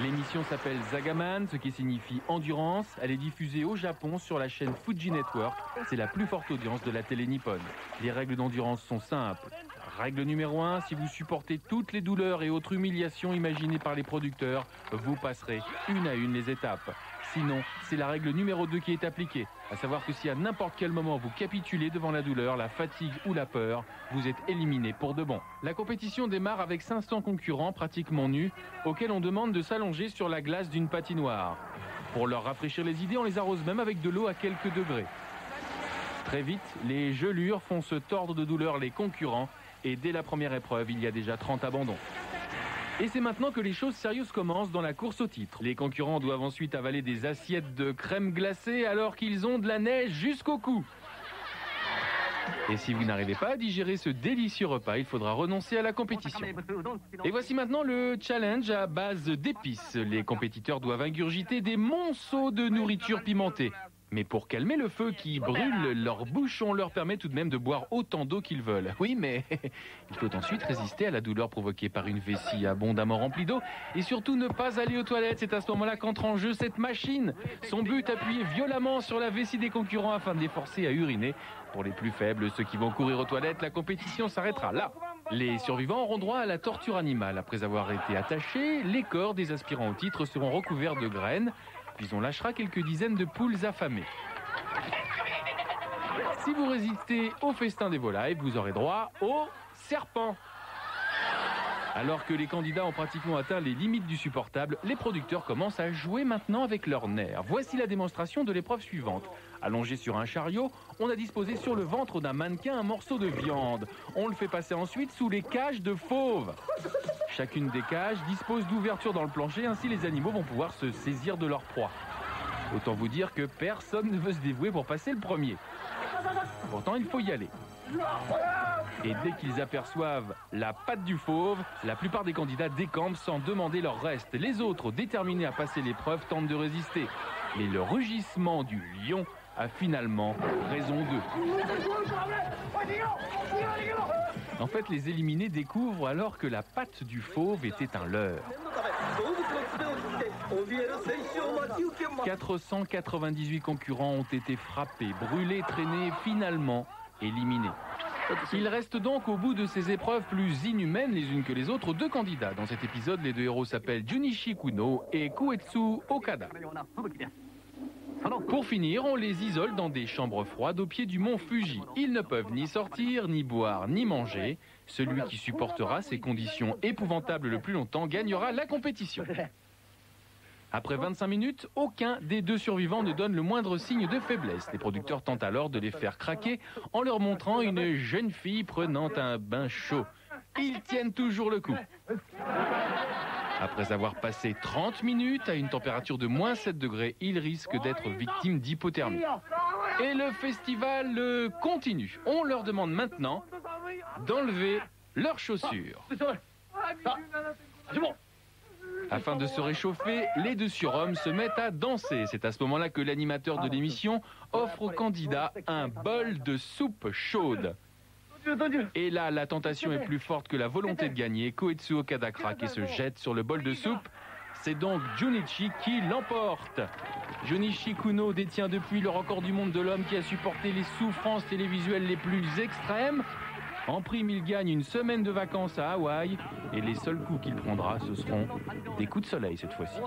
L'émission s'appelle Zagaman, ce qui signifie endurance. Elle est diffusée au Japon sur la chaîne Fuji Network. C'est la plus forte audience de la télé nippone. Les règles d'endurance sont simples. Règle numéro 1, si vous supportez toutes les douleurs et autres humiliations imaginées par les producteurs, vous passerez une à une les étapes. Sinon, c'est la règle numéro 2 qui est appliquée. À savoir que si à n'importe quel moment vous capitulez devant la douleur, la fatigue ou la peur, vous êtes éliminé pour de bon. La compétition démarre avec 500 concurrents pratiquement nus, auxquels on demande de s'allonger sur la glace d'une patinoire. Pour leur rafraîchir les idées, on les arrose même avec de l'eau à quelques degrés. Très vite, les gelures font se tordre de douleur les concurrents et dès la première épreuve, il y a déjà 30 abandons. Et c'est maintenant que les choses sérieuses commencent dans la course au titre. Les concurrents doivent ensuite avaler des assiettes de crème glacée alors qu'ils ont de la neige jusqu'au cou. Et si vous n'arrivez pas à digérer ce délicieux repas, il faudra renoncer à la compétition. Et voici maintenant le challenge à base d'épices. Les compétiteurs doivent ingurgiter des monceaux de nourriture pimentée. Mais pour calmer le feu qui brûle leur bouche, on leur permet tout de même de boire autant d'eau qu'ils veulent. Oui, mais il faut ensuite résister à la douleur provoquée par une vessie abondamment remplie d'eau et surtout ne pas aller aux toilettes. C'est à ce moment-là qu'entre en jeu cette machine. Son but, appuyer violemment sur la vessie des concurrents afin de les forcer à uriner. Pour les plus faibles, ceux qui vont courir aux toilettes, la compétition s'arrêtera là. Les survivants auront droit à la torture animale. Après avoir été attachés, les corps des aspirants au titre seront recouverts de graines. Puis on lâchera quelques dizaines de poules affamées. Si vous résistez au festin des volailles, vous aurez droit au serpent. Alors que les candidats ont pratiquement atteint les limites du supportable, les producteurs commencent à jouer maintenant avec leurs nerfs. Voici la démonstration de l'épreuve suivante. Allongé sur un chariot, on a disposé sur le ventre d'un mannequin un morceau de viande. On le fait passer ensuite sous les cages de fauves. Chacune des cages dispose d'ouvertures dans le plancher, ainsi les animaux vont pouvoir se saisir de leur proie. Autant vous dire que personne ne veut se dévouer pour passer le premier. Pourtant, il faut y aller. Et dès qu'ils aperçoivent la patte du fauve, la plupart des candidats décampent sans demander leur reste. Les autres, déterminés à passer l'épreuve, tentent de résister. Mais le rugissement du lion a finalement raison d'eux. En fait, les éliminés découvrent alors que la patte du fauve était un leurre. 498 concurrents ont été frappés, brûlés, traînés, finalement éliminés. Il reste donc au bout de ces épreuves plus inhumaines les unes que les autres 2 candidats. Dans cet épisode, les 2 héros s'appellent Junichi Kuno et Koetsu Okada. Pour finir, on les isole dans des chambres froides au pied du mont Fuji. Ils ne peuvent ni sortir, ni boire, ni manger. Celui qui supportera ces conditions épouvantables le plus longtemps gagnera la compétition. Après 25 minutes, aucun des 2 survivants ne donne le moindre signe de faiblesse. Les producteurs tentent alors de les faire craquer en leur montrant une jeune fille prenant un bain chaud. Ils tiennent toujours le coup. Après avoir passé 30 minutes à une température de moins 7 degrés, ils risquent d'être victimes d'hypothermie. Et le festival continue. On leur demande maintenant d'enlever leurs chaussures. Afin de se réchauffer, les 2 surhommes se mettent à danser. C'est à ce moment-là que l'animateur de l'émission offre aux candidats un bol de soupe chaude. Et là, la tentation est plus forte que la volonté de gagner. Koetsu Okada craque et se jette sur le bol de soupe. C'est donc Junichi qui l'emporte. Junichi Kuno détient depuis le record du monde de l'homme qui a supporté les souffrances télévisuelles les plus extrêmes. En prime, il gagne une semaine de vacances à Hawaï. Et les seuls coups qu'il prendra, ce seront des coups de soleil cette fois-ci.